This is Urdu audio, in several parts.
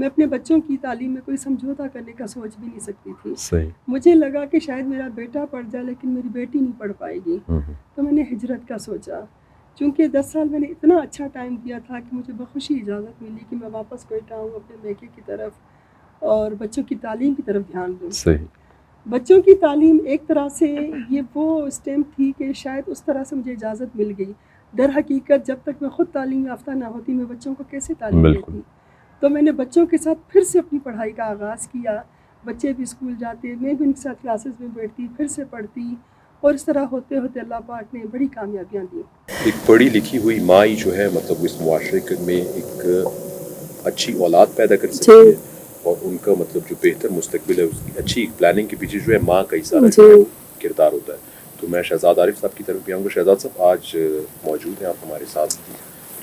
میں اپنے بچوں کی تعلیم میں کوئی سمجھوتا کرنے کا سوچ بھی نہیں سکتی تھی. صحیح. مجھے لگا کہ شاید میرا بیٹا پڑھ جائے لیکن میری بیٹی نہیں پڑھ پائے گی. تو میں نے ہجرت کا سوچا. چونکہ 10 سال میں نے اتنا اچھا ٹائم دیا تھا کہ مجھے بخوشی اجازت ملی کہ میں واپس کوئٹہ آؤں, اپنے میکے کی طرف اور بچوں کی تعلیم کی طرف دھیان دوں. صحیح. بچوں کی تعلیم ایک طرح سے یہ وہ اسٹیمپ تھی کہ شاید اس طرح سے مجھے اجازت مل گئی. در حقیقت جب تک میں خود تعلیم یافتہ نہ ہوتی میں بچوں کو کیسے تعلیم دیتی. تو میں نے بچوں کے ساتھ پھر سے اپنی پڑھائی کا آغاز کیا. بچے بھی اسکول جاتے, میں بھی ان کے ساتھ کلاسز میں بیٹھتی, پھر سے پڑھتی, اور اس طرح ہوتے ہوتے اللہ پاک نے بڑی کامیابیاں دی. ایک پڑھی لکھی ہوئی ماں ہی جو ہے مطلب اس معاشرے میں ایک اچھی اولاد پیدا کر سکتی ہے, اور ان کا مطلب جو بہتر مستقبل ہے اس کی اچھی پلاننگ کے پیچھے جو ہے ماں کا ہی سارا کردار ہوتا ہے. تو میں شہزاد عارف صاحب کی طرف بھی آؤں گا. شہزاد صاحب آج موجود ہیں آپ ہمارے ساتھ,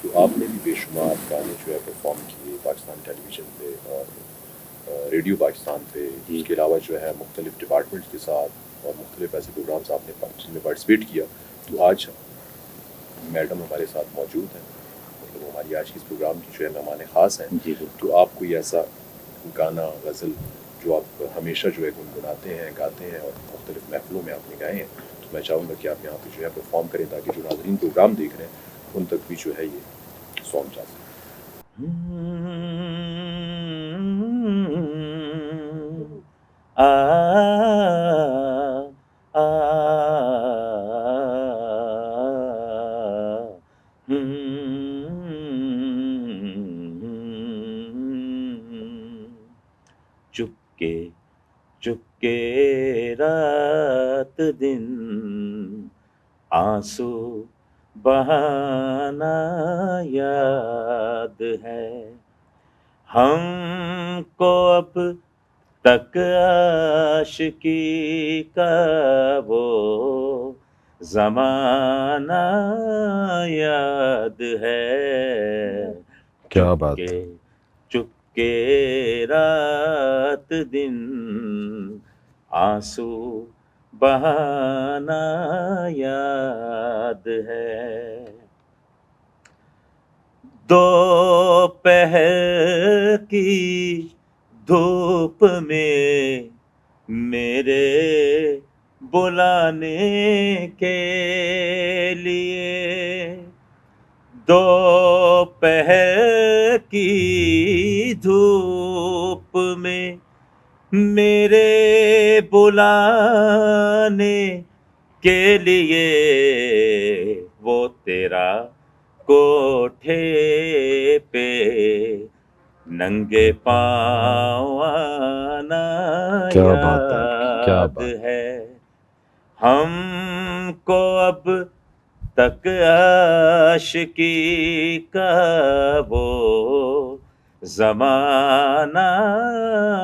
تو آپ نے بھی بے شمار گانے جو ہے پرفارم کیے پاکستان ٹیلی ویژن پہ اور ریڈیو پاکستان پہ. اس کے علاوہ جو ہے مختلف ڈپارٹمنٹس کے ساتھ اور مختلف ایسے پروگرامس آپ نے جن میں پارٹیسپیٹ کیا. تو آج میڈم ہمارے ساتھ موجود ہیں, مطلب ہماری آج کی اس پروگرام کی جو ہے مہمان خاص ہیں. تو آپ کوئی ایسا گانا غزل جو آپ ہمیشہ جو ہے گنگناتے ہیں, گاتے ہیں, اور مختلف محفلوں میں آپ نے گائے ہیں, تو میں چاہوں گا کہ آپ یہاں پہ جو ہے پرفارم کریں تاکہ جو ناظرین پروگرام دیکھ رہے ہیں ان تک بھی جو ہے یہ سانگ جا سکے. چپکے چپکے رات دن آنسو بہانا یاد ہے ہم کو اب تک عاشقی کا وہ زمانہ یاد ہے. کیا بات. چپکے رات دن آنسو بہانا یاد ہے. دوپہر کی دھوپ میں میرے بلانے کے لیے, دوپہر کی دھوپ میں میرے بلانے کے لیے وہ تیرا کوٹھے پہ ننگے پاؤں آنا یاد ہے. ہم کو اب تک عاشقی کا وہ زمانہ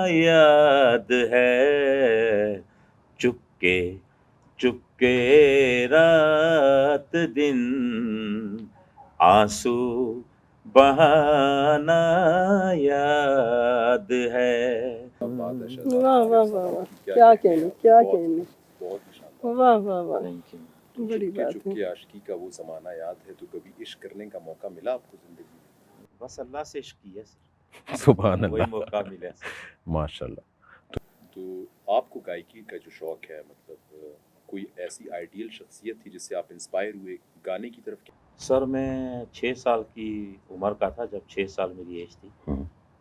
یاد ہے. چپکے چپکے رات دن آنسو بہانا یاد ہے. واہ واہ واہ واہ, کیا کہنے, کیا کہنے, واہ واہ واہ, بڑی بات ہے. کہ عاشقی کا وہ زمانہ یاد ہے, تو کبھی عشق کرنے کا موقع ملا آپ کو زندگی میں؟ بس اللہ سے عشق کیا سر, سبحان وہی اللہ, موقع ملا سر. ماشاء اللہ. تو آپ کو گائیکی کا جو شوق ہے, مطلب کوئی ایسی آئیڈیل شخصیت تھی جس سے آپ انسپائر ہوئے گانے کی طرف؟ سر میں 6 سال کی عمر کا تھا جب 6 سال میری ایج تھی,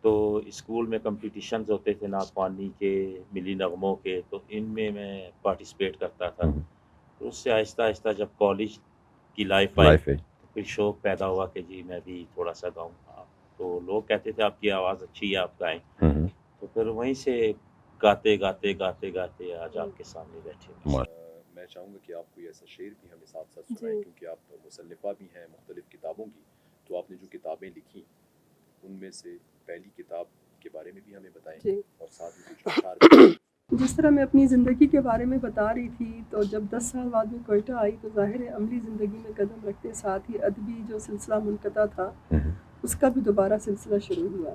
تو اسکول میں کمپٹیشنز ہوتے تھے نعت خوانی کے, ملی نغموں کے, تو ان میں پارٹیسپیٹ کرتا تھا. تو اس سے آہستہ آہستہ جب کالج کی لائف آئی تو پھر شوق پیدا ہوا کہ جی میں بھی تھوڑا سا گاؤں. تو لوگ کہتے تھے آپ کی آواز اچھی ہے, آپ گائیں. تو پھر وہیں سے گاتے گاتے گاتے گاتے آج آپ کے سامنے بیٹھے. میں چاہوں گا کہ آپ کوئی ایسا شعر بھی ہمیں ساتھ ساتھ سنائیں, کیونکہ آپ مصنفہ بھی ہیں مختلف کتابوں کی. تو آپ نے جو کتابیں لکھی ان میں سے پہلی کتاب کے بارے میں بھی ہمیں بتائیں, اور ساتھ میں کچھ اشعار بھی. جس طرح میں اپنی زندگی کے بارے میں بتا رہی تھی, تو جب 10 سال بعد میں کوئٹہ آئی تو ظاہر ہے عملی زندگی میں قدم رکھتے ساتھ ہی ادبی جو سلسلہ منقطع تھا اس کا بھی دوبارہ سلسلہ شروع ہوا,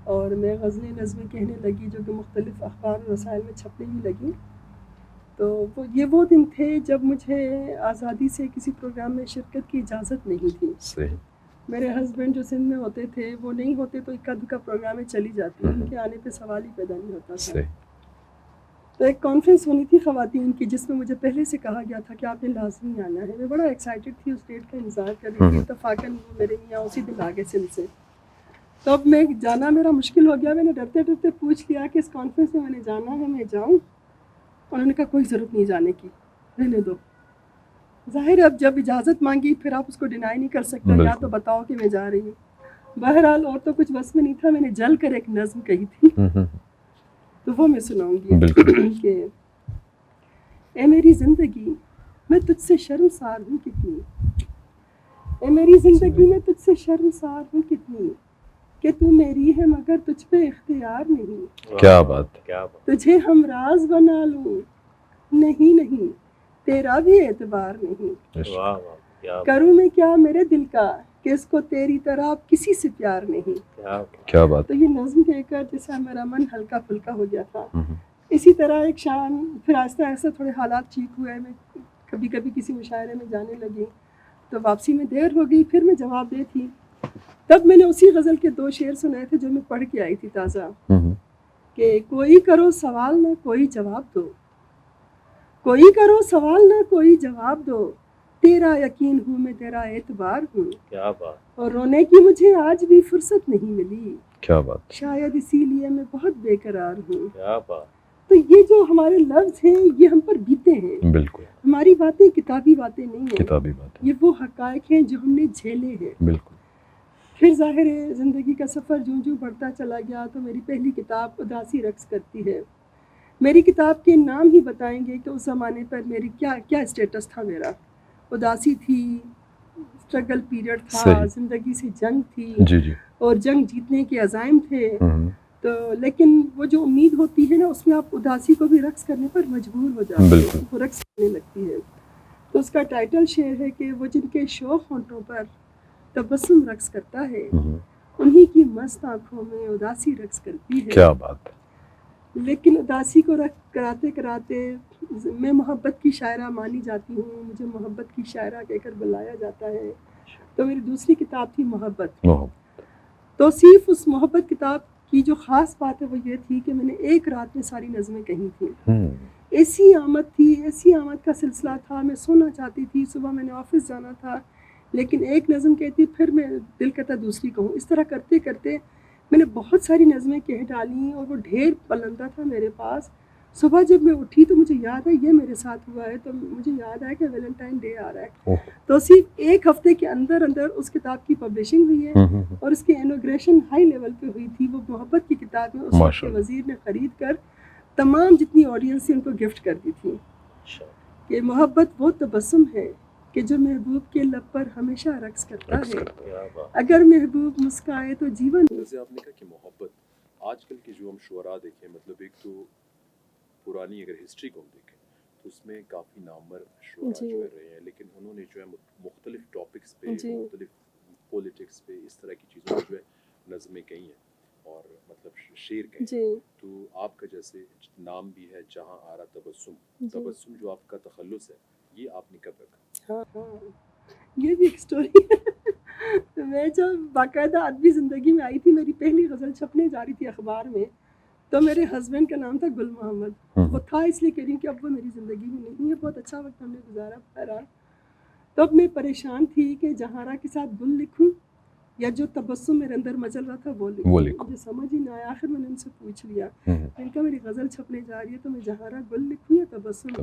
اور میں غزلیں نظمیں کہنے لگی جو کہ مختلف اخبار و رسائل میں چھپنے بھی لگیں. تو وہ دن تھے جب مجھے آزادی سے کسی پروگرام میں شرکت کی اجازت نہیں تھی. میرے ہسبینڈ جو سندھ میں ہوتے تھے وہ نہیں ہوتے تو اکا دکا پروگرام میں چلی جاتی، ان کے آنے پہ سوال ہی پیدا نہیں ہوتا تھا. صحیح. تو ایک کانفرنس ہونی تھی خواتین کی جس میں مجھے پہلے سے کہا گیا تھا کہ آپ نے لازمی آنا ہے. میں بڑا ایکسائٹیڈ تھی، اس ڈیٹ کا انتظار کر رہی تھی. اتفاقاً میرے یہاں اسی دن آ گئے سندھ سے. تو اب میں جانا میرا مشکل ہو گیا. میں نے ڈرتے ڈرتے پوچھ لیا کہ اس کانفرنس میں نے جانا ہے، میں جاؤں؟ انہوں نے کہا کوئی ضرورت نہیں جانے کی، رہنے دو. ظاہر ہے اب جب اجازت مانگی پھر آپ اس کو ڈینائی نہیں کر سکتے، یا تو بتاؤ کہ میں جا رہی ہوں. بہرحال اور تو کچھ بس میں نہیں تھا، میں نے جل کر ایک نظم کہی تھی تو وہ میں سناؤں گی کہ اے میری زندگی میں تجھ سے شرمسار ہوں کتنی، اے میری زندگی میں تجھ سے شرمسار ہوں کتنی، کہ تو میری ہے مگر تجھ پہ اختیار نہیں. کیا بات. تجھے ہم راز بنا لوں، نہیں نہیں تیرا بھی اعتبار نہیں. کروں میں کیا میرے دل کا کہ اس کو تیری طرح کسی سے پیار نہیں. کیا بات. تو یہ نظم کہہ کر جیسا میرا من ہلکا پھلکا ہو گیا تھا. اسی طرح ایک شام پھر آہستہ آہستہ تھوڑے حالات ٹھیک ہوئے. میں کبھی کبھی کسی مشاعرے میں جانے لگی تو واپسی میں دیر ہو گئی، پھر میں جواب دے تھی. تب میں نے اسی غزل کے 2 شعر سنائے تھے جو میں پڑھ کے آئی تھی تازہ، کہ کوئی کرو سوال نہ کوئی جواب دو، کوئی کرو سوال نہ کوئی جواب دو، تیرا یقین ہوں میں تیرا اعتبار ہوں. کیا بات. اور رونے کی مجھے آج بھی فرصت نہیں ملی، کیا بات. شاید اسی لیے میں بہت بے قرار ہوں. کیا بات. تو یہ جو ہمارے لفظ ہیں یہ ہم پر بیتے ہیں. بالکل. ہماری باتیں کتابی باتیں نہیں ہیں، کتابی بات. یہ وہ حقائق ہیں جو ہم نے جھیلے ہیں. بالکل. پھر ظاہر ہے زندگی کا سفر جوں جوں بڑھتا چلا گیا تو میری پہلی کتاب اداسی رقص کرتی ہے. میری کتاب کے نام ہی بتائیں گے کہ اس زمانے پر میری کیا اسٹیٹس تھا. میرا اداسی تھی، اسٹرگل پیریڈ تھا، زندگی سے جنگ تھی، جی اور جنگ جیتنے کے عزائم تھے. تو لیکن وہ جو امید ہوتی ہے نا اس میں آپ اداسی کو بھی رقص کرنے پر مجبور ہو جاتے ہیں، وہ رقص کرنے لگتی ہے. تو اس کا ٹائٹل شعر ہے کہ وہ جن کے شوق ہونٹوں پر تبسم رقص کرتا ہے، انہی کی مست آنکھوں میں اداسی رقص کرتی ہے. کیا بات. لیکن اداسی کو رقص کراتے کراتے میں محبت کی شاعرہ مانی جاتی ہوں، مجھے محبت کی شاعرہ کہہ کر بلایا جاتا ہے. تو میری دوسری کتاب تھی محبت. توصیف اس محبت کتاب کی جو خاص بات ہے وہ یہ تھی کہ میں نے ایک رات میں ساری نظمیں کہی تھیں. ایسی آمد تھی، ایسی آمد کا سلسلہ تھا، میں سونا چاہتی تھی، صبح میں نے آفس جانا تھا، لیکن ایک نظم کہتی پھر میں دل کہتا دوسری کہوں. اس طرح کرتے کرتے میں نے بہت ساری نظمیں کہہ ڈالیں اور وہ ڈھیر پلندہ تھا میرے پاس. صبح جب میں اٹھی تو مجھے یاد ہے یہ میرے ساتھ ہوا ہے، تو مجھے یاد ہے کہ ویلنٹائن ڈے آ رہا ہے. تو صرف ایک ہفتے کے اندر اس کتاب کی پبلشنگ ہوئی ہے اور اس کی انوگریشن ہائی لیول پہ ہوئی تھی. وہ محبت کی کتاب میں اس وقت کے وزیر نے خرید کر تمام جتنی آڈینس تھی ان کو گفٹ کر دی تھی کہ محبت وہ تبسم ہے کہ جو محبوب کے لب پر ہمیشہ رقص کرتا ہے، اگر محبوب مسکائے تو جیون. جیسے آپ نے کہا کہ محبت آج کل کی جو ہم شعراء دیکھیں، مطلب ایک تو پرانی اگر ہسٹری کو ہم دیکھیں تو اس میں کافی نامور شعراء جو رہے ہیں، لیکن انہوں نے جو ہے مختلف ٹاپکس پہ، مختلف پولیٹکس پہ، اس طرح کی چیزوں پہ جو ہے نظمیں کہی ہیں اور مطلب شعر کہے. تو آپ کا جیسے نام بھی ہے جہاں آ رہا تبسم، تبسم جو آپ کا تخلص ہے یہ آپ نے کب رکھا؟ ہاں یہ بھی ایک سٹوری ہے. میں جب باقاعدہ ادبی زندگی میں آئی تھی، میری پہلی غزل چھپنے جا رہی تھی اخبار میں، تو میرے ہسبینڈ کا نام تھا گل محمد. وہ تھا اس لیے کہہ رہی ہوں کہ اب وہ میری زندگی میں نہیں ہے. بہت اچھا وقت ہم نے گزارا. بہرحال تو اب میں پریشان تھی کہ جہارا کے ساتھ گل لکھوں یا جو تبسم میرے اندر مچل رہا تھا وہ لکھوں. مجھے سمجھ ہی نہ آیا. آخر میں نے ان سے پوچھ لیا، میں نے کہا میری غزل چھپنے جا رہی ہے تو میں جہارا گل لکھوں یا تبسم.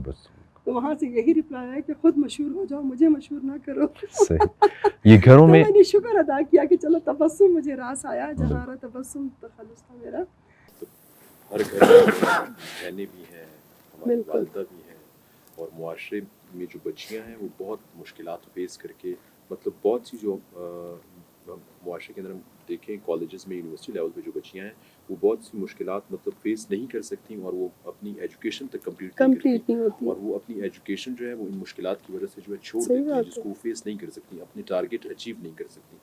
تو وہاں سے یہی رپلائی ہے کہ خود مشہور ہو جاؤ، مجھے مشہور نہ کرو. یہ گھروں میں میں نے شکر ادا کیا کہ چلو تبسم مجھے راس آیا، جہارا تبسم تخلص تھا میرا. ہر گھر میں بہنیں بھی ہیں، ہماری والدہ بھی ہیں، اور معاشرے میں جو بچیاں ہیں وہ بہت مشکلات فیس کر کے، مطلب بہت سی جو معاشرے کے اندر ہم دیکھیں کالجز میں، یونیورسٹی لیول پہ جو بچیاں ہیں وہ بہت سی مشکلات مطلب فیس نہیں کر سکتی اور وہ اپنی ایجوکیشن تک کمپلیٹ نہیں ہوتی، اور وہ اپنی ایجوکیشن جو ہے وہ ان مشکلات کی وجہ سے جو ہے چھوڑ دیتی ہیں، جس کو وہ فیس نہیں کر سکتی، اپنے ٹارگیٹ اچیو نہیں کر سکتی.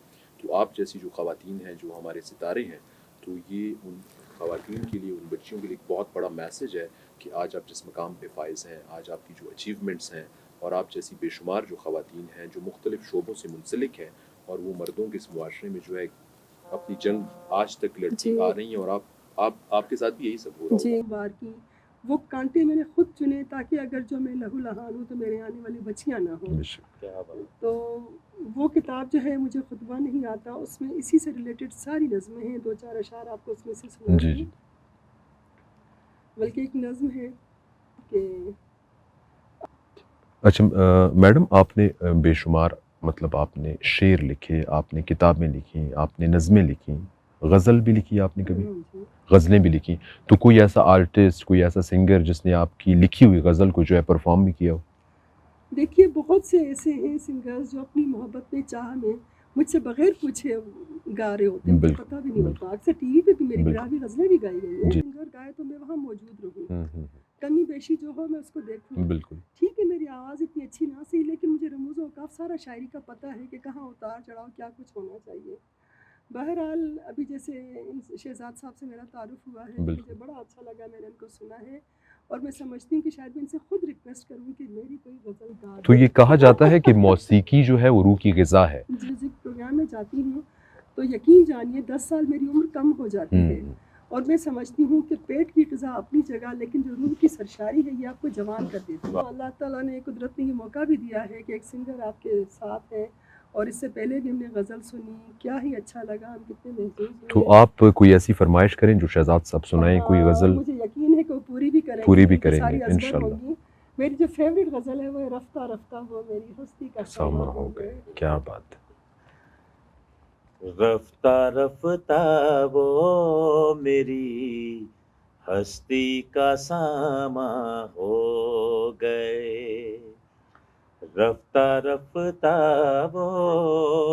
تو آپ جیسی جو خواتین ہیں جو ہمارے ستارے ہیں، تو یہ ان خواتین کے لیے، ان بچیوں کے لیے ایک بہت بڑا میسج ہے کہ آج آپ جس مقام پہ فائز ہیں، آج آپ کی جو اچیومنٹس ہیں، اور آپ جیسی بے شمار جو خواتین ہیں جو مختلف شعبوں سے منسلک ہیں، اور وہ مردوں کے اس معاشرے میں جو ہے اپنی جنگ آج تک لڑتی جی آ رہی ہیں، اور آپ کے ساتھ بھی یہی سب ہو رہا جی بار کی وہ کانٹے میں نے خود چنے تاکہ اگر جو میں لہو لہان ہوں تو میرے آنے والی بچیاں نہ ہوں. کیا بات. تو وہ کتاب جو ہے مجھے خطبہ نہیں آتا، اس میں اسی سے ریلیٹڈ ساری نظمیں ہیں. 2-4 اشعار آپ کو اس میں سے سنا جی دوں. جی بلکہ ایک نظم ہے کہ اچھا میڈم، آپ نے بے شمار مطلب آپ نے شعر لکھے، آپ نے کتابیں لکھی، آپ نے نظمیں لکھی، غزل بھی لکھی آپ نے کبھی، جی غزلیں بھی لکھی. تو کوئی ایسا آرٹسٹ، کوئی ایسا سنگر جس نے آپ کی لکھی ہوئی غزل کو جو ہے پرفارم بھی کیا ہو؟ دیکھیے بہت سے ایسے ہیں سنگرز جو اپنی محبت میں چاہ میں مجھ سے بغیر پوچھے گا رہے ہوتے ہیں، مجھے بالکل پتہ بھی نہیں بالکل ہوتا. اکثر ٹی وی پہ بھی میری بالکل. گرامی غزلیں بھی گائی گئی ہیں. جی سنگر گائے تو میں وہاں موجود رہوں، ہوں. کمی بیشی جو ہو میں اس کو دیکھوں. بالکل. ٹھیک ہے میری آواز اتنی اچھی نہ سی، لیکن مجھے رموز و اوقاف سارا شاعری کا پتہ ہے کہ کہاں اتار چڑھاؤ کیا کچھ ہونا چاہیے. بہرحال ابھی جیسے شہزاد صاحب سے میرا تعارف ہوا ہے تو بالکل. مجھے بڑا اچھا لگا، میں نے ان کو سنا ہے اور میں سمجھتی ہوں کہ شاید میں ان سے خود ریکویسٹ کروں کہ میری کوئی غزل گا تو دیں. یہ کہا جاتا ہے کہ موسیقی جو ہے وہ روح کی غذا ہے. میوزک پروگرام میں جاتی ہوں تو یقین جانیے 10 سال میری عمر کم ہو جاتی ہے، اور میں سمجھتی ہوں کہ پیٹ کی غذا اپنی جگہ، لیکن جو روح کی سرشاری ہے یہ آپ کو جوان کر دیتی ہے. اللہ تعالیٰ نے قدرت نے یہ موقع بھی دیا ہے کہ ایک سنگر آپ کے ساتھ ہے، اور اس سے پہلے بھی ہم نے غزل سنی، کیا ہی اچھا لگا، ہم کتنے محظوظ ہوئے. تو آپ کوئی ایسی فرمائش کریں جو شہزاد صاحب سنائیں، کوئی غزل مجھے یقین ہے کہ وہ پوری بھی کریں پوری گے، بھی ان کی کریں ساری گے ازبر انشاءاللہ. ہوں گی. میری جو فیوریٹ غزل ہے وہ ہے رفتہ رفتہ وہ میری ہستی کا ساما ہو گئے. کیا بات ہے. رفتہ رفتہ وہ میری ہستی کا ساما ہو گئے. رفتہ رفتہ وہ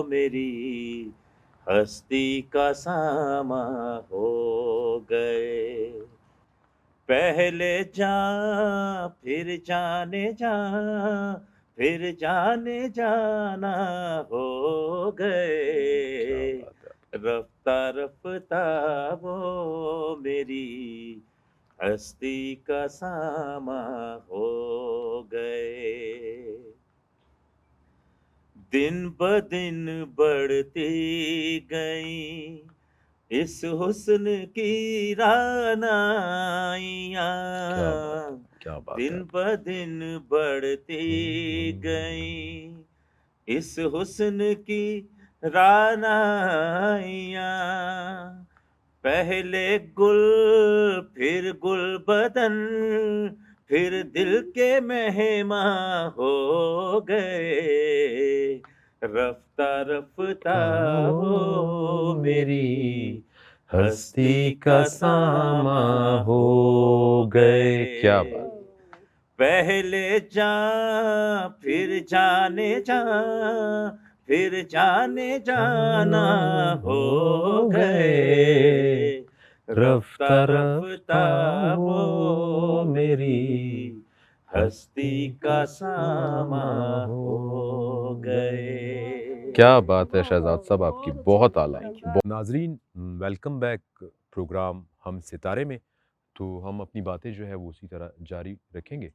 میری ہستی کا ساما ہو گئے. پہلے جاں پھر جانے جاں پھر جانے جانا ہو گئے. رفتہ رفتہ وہ میری ہستی کا ساما ہو گئے. دن بدن بڑھتی گئیں اس حسن کی رعنائیاں. دن بدن بڑھتی گئیں اس حسن کی رعنائیاں. پہلے گل پھر گل بدن پھر دل کے مہماں ہو گئے. رفتہ رفتہ وہ میری ہستی کا ساما ہو گئے. کیا بات. پہلے جاں پھر جانے جاں پھر جانے جانا ہو گئے. رفتہ رفتہ وہ میری ہستی کا ساما ہو گئے. کیا بات ہے شہزاد صاحب، آپ کی بہت اعلیٰ. ناظرین ویلکم بیک پروگرام ہم ستارے میں. تو ہم اپنی باتیں جو ہے وہ اسی طرح جاری رکھیں گے.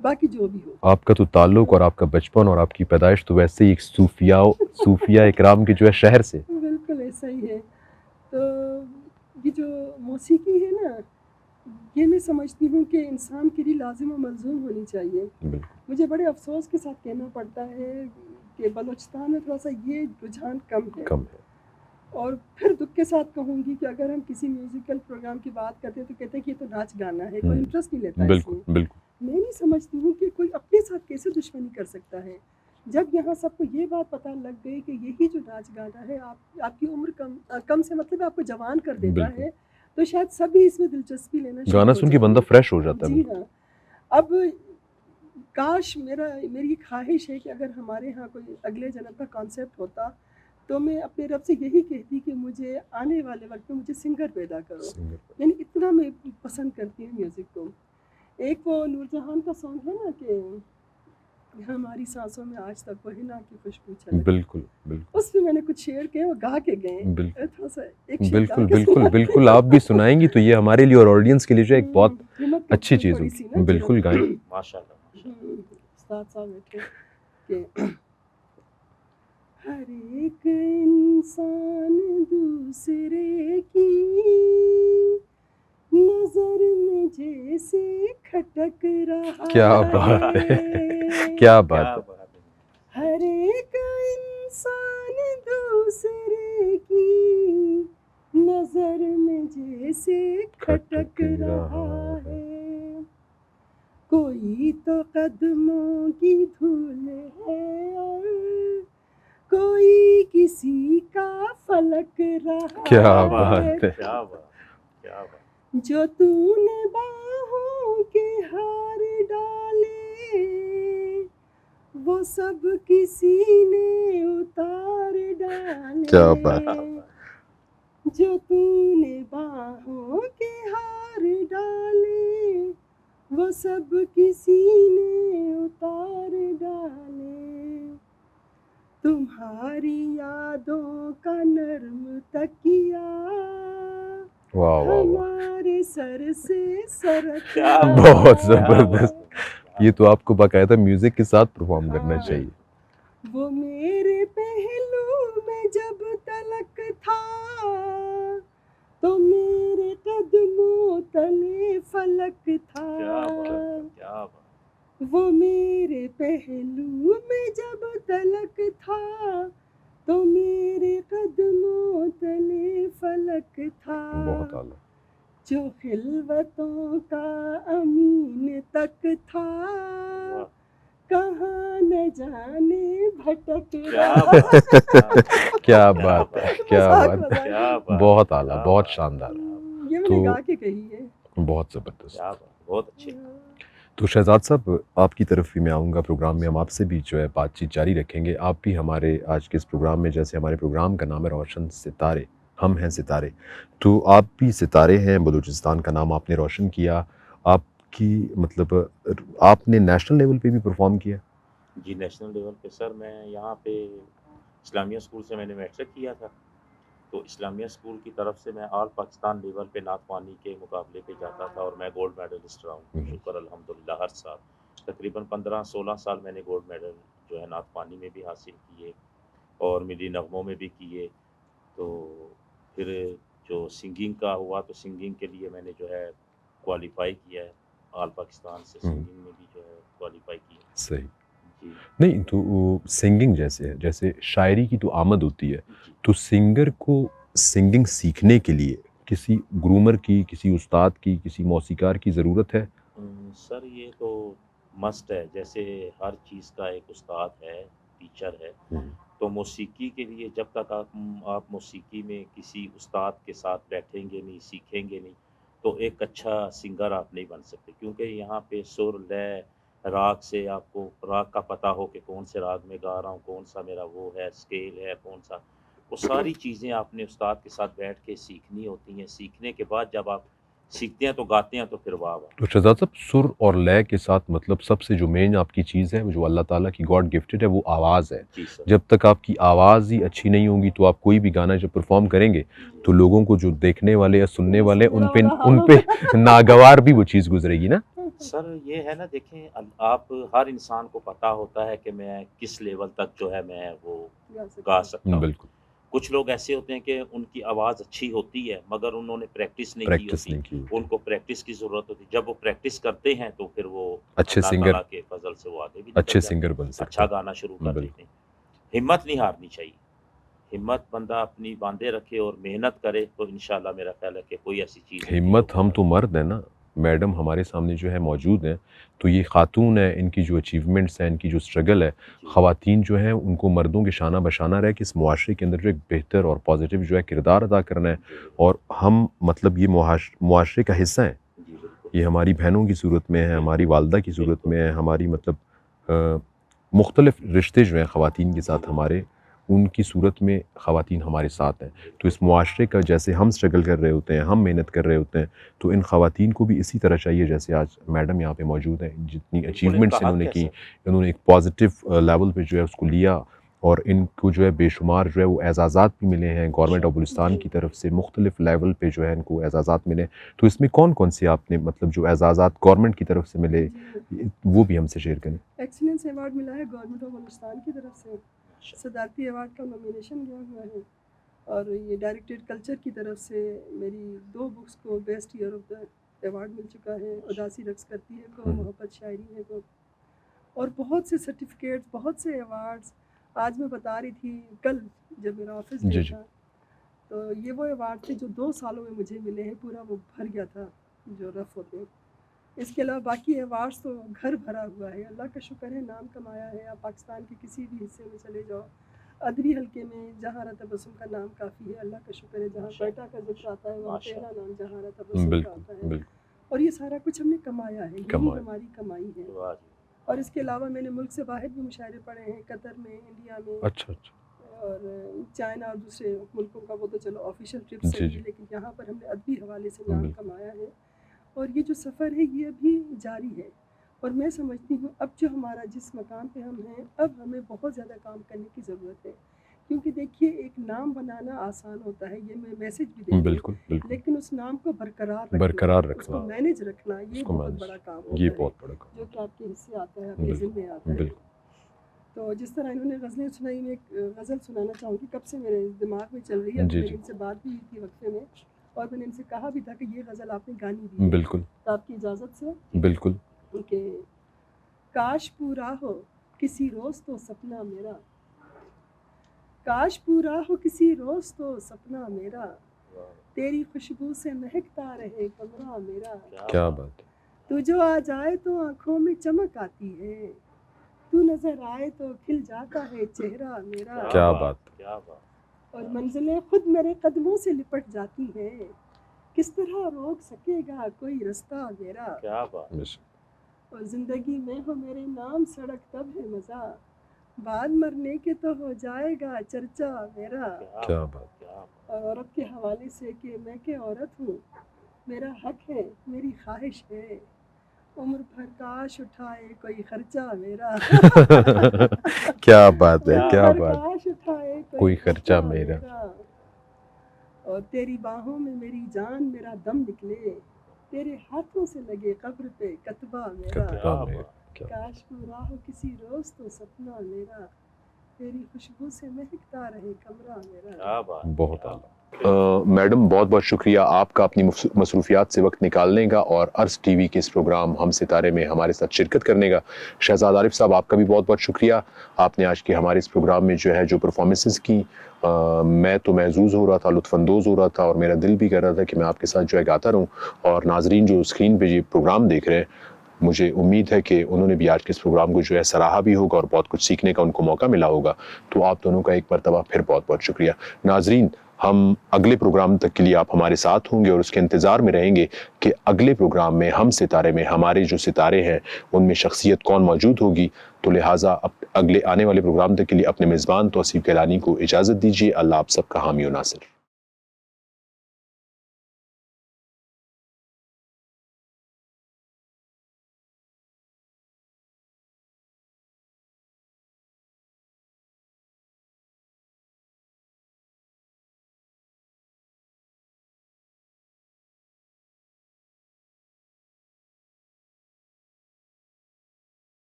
باقی جو بھی ہو، آپ کا تو تعلق اور آپ کا بچپن اور آپ کی پیدائش تو ویسے ہی ایک صوفیاء اکرام کے جو ہے شہر سے. بالکل ایسا ہی ہے. تو یہ جو موسیقی ہے نا، یہ میں سمجھتی ہوں کہ انسان کے لیے لازم و ملزوم ہونی چاہیے. مجھے بڑے افسوس کے ساتھ کہنا پڑتا ہے کہ بلوچستان میں تھوڑا سا یہ رجحان کم ہے. اور پھر دکھ کے ساتھ کہوں گی کہ اگر ہم کسی میوزیکل پروگرام کی بات کرتے ہیں تو کہتے ہیں کہ یہ تو ناچ گانا ہے، کوئی انٹرسٹ نہیں لیتا اس میں. میں نہیں سمجھتی ہوں کہ کوئی اپنے ساتھ کیسے دشمنی کر سکتا ہے. جب یہاں سب کو یہ بات پتہ لگ گئی کہ یہی جو ناچ گانا ہے آپ کی عمر کم سے مطلب آپ کو جوان کر دیتا ہے، تو شاید سبھی اس میں دلچسپی لینا شروع گانا سن کے بندہ فریش ہو جاتا ہے. جی ہاں. اب کاش میری خواہش ہے کہ اگر ہمارے ہاں کوئی اگلے جنم کا کانسیپٹ ہوتا تو میں اپنے رب سے یہی کہتی کہ مجھے آنے والے وقت میں مجھے سنگر پیدا کرو. یعنی اتنا میں پسند کرتی ہوں میوزک کو. ایک وہ نور جہان کا سانگ ہے نا کہ ہماری سانسوں میں آج تک وہ ہنا کی خوشبو چلی. بالکل اس میں نے کچھ شعر کہے وہ گا کے گئے. بالکل آپ بھی سنائیں گی تو یہ ہمارے لیے اور آڈینس کے لیے جو ایک بہت اچھی چیز ہوگی. بالکل گائیں. ماشاءاللہ. استاد صاحب بیٹھے کہ ہر ایک انسان دوسرے کی نظر میں جیسے کھٹک رہا کیا بات ہے، کیا بات ہے. ہر ایک انسان دوسرے کی نظر میں جیسے کھٹک رہا ہے. کوئی تو قدموں کی دھول ہے اور کوئی کسی کا فلک رہا کیا ہے. بات ہے. کیا بات، کیا بات. جو تو نے باہوں کے ہار ڈالے وہ سب کسی نے اتار ڈالے. کیا بات. جو تو نے باہوں کے ہار ڈالے وہ سب کسی نے اتار ڈالے. تمہاری یادوں کا نرم تکیہ واہ واہ واہ، ہمارے سر سے سرک کیا بہت زبردست. یہ تو آپ کو باقاعدہ میوزک کے ساتھ پرفارم کرنا چاہیے. وہ میرے پہلو میں جب تلک تھا تو میرے قدموں تلے فلک کیا تھا. بات، کیا بات. وہ میرے پہلو میں جب تلک تھا تو میرے قدموں تلے فلک تھا. بہت اعلیٰ. جو خلوتوں کا امین تک تھا کہاں نہ جانے بھٹک کیا رہا. بات، کیا بات ہے، کیا مذاق بات ہے. کیا بات. بہت اعلیٰ، بہت شاندار، یہ میں نے تو- گا کے کہی ہے. بہت زبردست. کیا بات، بہت اچھے. تو شہزاد صاحب، آپ کی طرف بھی میں آؤں گا. پروگرام میں ہم آپ سے بھی جو ہے بات چیت جاری رکھیں گے. آپ بھی ہمارے آج کے اس پروگرام میں، جیسے ہمارے پروگرام کا نام ہے روشن ستارے، ہم ہیں ستارے، تو آپ بھی ستارے ہیں. بلوچستان کا نام آپ نے روشن کیا. آپ کی مطلب آپ نے نیشنل لیول پہ بھی پرفارم کیا؟ جی نیشنل لیول پہ سر میں یہاں پہ اسلامیہ اسکول سے میں نے میٹرک کیا تھا. تو اسلامیہ اسکول کی طرف سے میں آل پاکستان لیول پہ نعت خوانی کے مقابلے پہ جاتا تھا اور میں گولڈ میڈلسٹ رہا ہوں. شکر الحمدللہ. ہر سال تقریباً 15-16 سال میں نے گولڈ میڈل جو ہے نعت خوانی میں بھی حاصل کیے اور ملی نغموں میں بھی کیے. تو پھر جو سنگنگ کا ہوا تو سنگنگ کے لیے میں نے جو ہے کوالیفائی کیا ہے آل پاکستان سے. سنگنگ میں بھی جو ہے کوالیفائی کیا. صحیح. جی نہیں تو سنگنگ جیسے ہے، جیسے شاعری کی تو آمد ہوتی ہے، جی. تو سنگر کو سنگنگ سیکھنے کے لیے کسی گرومر کی، کسی استاد کی، کسی موسیقار کی ضرورت ہے؟ سر یہ تو مسٹ ہے. جیسے ہر چیز کا ایک استاد ہے، ٹیچر ہے. تو موسیقی کے لیے جب تک آپ موسیقی میں کسی استاد کے ساتھ بیٹھیں گے نہیں، سیکھیں گے نہیں، تو ایک اچھا سنگر آپ نہیں بن سکتے. کیونکہ یہاں پہ سر، لے، راگ سے آپ کو راگ کا پتہ ہو کہ کون سے راگ میں گا رہا ہوں، کون سا میرا وہ ہے، اسکیل ہے کون سا، وہ ساری چیزیں آپ نے استاد کے ساتھ بیٹھ کے سیکھنی ہوتی ہیں. سیکھنے کے بعد جب آپ سیکھتے ہیں تو گاتے ہیں تو پھر واہ واہ. تو شہزاد صاحب، سر اور لے کے ساتھ مطلب سب سے جو مین آپ کی چیز ہے، جو اللہ تعالیٰ کی گاڈ گفٹڈ ہے، وہ آواز ہے. جی سر. جب تک آپ کی آواز ہی اچھی نہیں ہوگی تو آپ کوئی بھی گانا جب پرفارم کریں گے تو لوگوں کو، جو دیکھنے والے یا سننے والے، ان پہ ناگوار بھی وہ چیز گزرے گی نا. سر یہ ہے نا، دیکھیں آپ ہر انسان کو پتہ ہوتا ہے کہ میں کس لیول تک جو ہے میں وہ گا سکتا ہوں. بالکل. کچھ لوگ ایسے ہوتے ہیں کہ ان کی آواز اچھی ہوتی ہے مگر انہوں نے پریکٹس نہیں کی ہوتی. ان کو پریکٹس کی ضرورت ہوتی. جب وہ پریکٹس کرتے ہیں تو پھر وہ اچھے اللہ سنگر، تعالیٰ کے فضل سے وہ آگے بھی اچھے سنگر بن سکتے اچھا ہیں. گانا شروع کر دیتے ہیں. ہمت نہیں ہارنی چاہیے. ہمت بندہ اپنی باندھے رکھے اور محنت کرے تو انشاءاللہ میرا خیال ہے کہ کوئی ایسی چیز ہمت، ہم تو مرد ہیں نا. میڈم ہمارے سامنے جو ہے موجود ہیں، تو یہ خاتون ہیں، ان کی جو اچیومنٹس ہیں، ان کی جو اسٹرگل ہے، خواتین جو ہیں ان کو مردوں کے شانہ بشانہ رہ کے اس معاشرے کے اندر جو ایک بہتر اور پازیٹیو جو ہے کردار ادا کرنا ہے. اور ہم مطلب یہ معاشرے کا حصہ ہیں. یہ ہماری بہنوں کی صورت میں ہے، ہماری والدہ کی صورت میں ہے، ہماری مطلب مختلف رشتے جو ہیں خواتین کے ساتھ ہمارے، ان کی صورت میں خواتین ہمارے ساتھ ہیں. تو اس معاشرے کا جیسے ہم اسٹرگل کر رہے ہوتے ہیں، ہم محنت کر رہے ہوتے ہیں، تو ان خواتین کو بھی اسی طرح چاہیے جیسے آج میڈم یہاں پہ موجود ہیں. جتنی اچیومنٹس انہوں نے کی، انہوں نے ایک پازیٹیو لیول پہ جو ہے اس کو لیا، اور ان کو جو ہے بے شمار جو ہے وہ اعزازات بھی ملے ہیں گورنمنٹ آف بلوچستان کی طرف سے. مختلف لیول پہ جو ہے ان کو اعزازات ملے. تو اس میں کون کون سے آپ نے مطلب جو اعزازات گورنمنٹ کی طرف سے ملے وہ بھی ہم سے شیئر کریں. ایکسلنس ایوارڈ ملا ہے گورنمنٹ آف بلوچستان کی طرف سے. صدارتی ایوارڈ کا نامینیشن گیا ہوا ہے، اور یہ ڈائریکٹریٹ کلچر کی طرف سے میری 2 بکس کو best year of the award مل چکا ہے، اداسی رقص کرتی ہے کو، محبت شاعری ہے کو، اور بہت سے سرٹیفکیٹس، بہت سے ایوارڈز. آج میں بتا رہی تھی کل جب میرا آفس ڈے تھا، تو یہ وہ ایوارڈ تھے جو 2 سالوں میں مجھے ملے ہیں، پورا وہ بھر گیا تھا جو رف ہوتے ہیں. اس کے علاوہ باقی ایوارڈس تو گھر بھرا ہوا ہے، اللہ کا شکر ہے، نام کمایا ہے. آپ پاکستان کے کسی بھی حصے میں چلے جاؤ، ادبی حلقے میں جہاں تبسم کا نام کافی ہے، اللہ کا شکر ہے. جہاں کوئٹہ کا ذکر آتا ہے وہاں پہلا نام جہاں تبسم کا آتا ہے. اور یہ سارا کچھ ہم نے کمایا ہے، یہی ہماری کمائی ہے. اور اس کے علاوہ میں نے ملک سے باہر بھی مشاعرے پڑھے ہیں، قطر میں، انڈیا میں، اچھا اور چائنا اور دوسرے ملکوں کا وہ تو چلو آفیشیل ٹرپس ہیں، لیکن یہاں پر ہم نے ادبی حوالے سے نام کمایا ہے. اور یہ جو سفر ہے یہ ابھی جاری ہے، اور میں سمجھتی ہوں اب جو ہمارا جس مقام پہ ہم ہیں، اب ہمیں بہت زیادہ کام کرنے کی ضرورت ہے. کیونکہ دیکھیے ایک نام بنانا آسان ہوتا ہے، یہ میں میسج بھی دے بالکل بالکل، لیکن اس نام کو برقرار رکھنا، اس کو مینیج رکھنا، یہ بہت بڑا کام ہوتا ہے، بہت بڑا کام جو کہ آپ کے حصے آتا ہے، آپ کے ذمہ آتا ہے. تو جس طرح انہوں نے غزلیں سنائی، میں ایک غزل سنانا چاہوں گی، کب سے میرے دماغ میں چل رہی ہے. میری ان سے بات بھی ہوئی تھی وقفے میں، اور میں نے ان سے کہا بھی تھا کہ یہ غزل آپ نے گانی بھی. بالکل، تو آپ کی اجازت سے بالکل. کہ کاش پورا ہو کسی روز تو سپنا میرا، کاش پورا ہو کسی روز تو سپنا میرا، تیری خوشبو سے مہکتا رہے کمرہ میرا. کیا بات ہے. تو جو آ جائے تو آنکھوں میں چمک آتی ہے، تو نظر آئے تو کھل جاتا ہے چہرہ میرا. کیا بات. اور منزلیں خود میرے قدموں سے لپٹ جاتی ہیں، کس طرح روک سکے گا کوئی رستہ میرا. کیا بات. اور زندگی میں ہو میرے نام سڑک تب ہے مزہ، بعد مرنے کے تو ہو جائے گا چرچا میرا. کیا بات. اور عورت کے حوالے سے کہ میں کہ عورت ہوں، میرا حق ہے، میری خواہش ہے، عمر بھر کاش اٹھائے کوئی خرچہ میرا. کیا بات ہے، کیا بات. کاش اٹھائے کوئی خرچہ میرا. اور تیری باہوں میں میری جان میرا دم نکلے، تیرے ہاتھوں سے لگے قبر پہ کتبہ میرا. کاش پورا ہو کسی روز تو سپنا میرا، تیری خوشبو سے مہکتا رہے کمرہ میرا. بہت اعلیٰ. میڈم بہت بہت شکریہ آپ کا اپنی مصروفیات سے وقت نکالنے کا اور عرص ٹی وی کے اس پروگرام ہم ستارے میں ہمارے ساتھ شرکت کرنے کا. شہزاد عارف صاحب آپ کا بھی بہت بہت شکریہ، آپ نے آج کے ہمارے اس پروگرام میں جو ہے جو پرفارمنسز کی، میں تو محظوظ ہو رہا تھا، لطف اندوز ہو رہا تھا، اور میرا دل بھی کر رہا تھا کہ میں آپ کے ساتھ جو ہے گاتا رہوں. اور ناظرین جو اسکرین پہ یہ پروگرام دیکھ رہے ہیں، مجھے امید ہے کہ انہوں نے بھی آج کے اس پروگرام کو جو ہے سراہا بھی ہوگا اور بہت کچھ سیکھنے کا ان کو موقع ملا ہوگا. تو آپ دونوں کا ایک مرتبہ پھر بہت بہت شکریہ. ناظرین، ہم اگلے پروگرام تک کے لیے آپ ہمارے ساتھ ہوں گے اور اس کے انتظار میں رہیں گے کہ اگلے پروگرام میں ہم ستارے میں ہمارے جو ستارے ہیں ان میں شخصیت کون موجود ہوگی. تو لہٰذا اگلے آنے والے پروگرام تک کے لیے اپنے میزبان توصیف کیلانی کو اجازت دیجیے. اللہ آپ سب کا حامی و ناصر.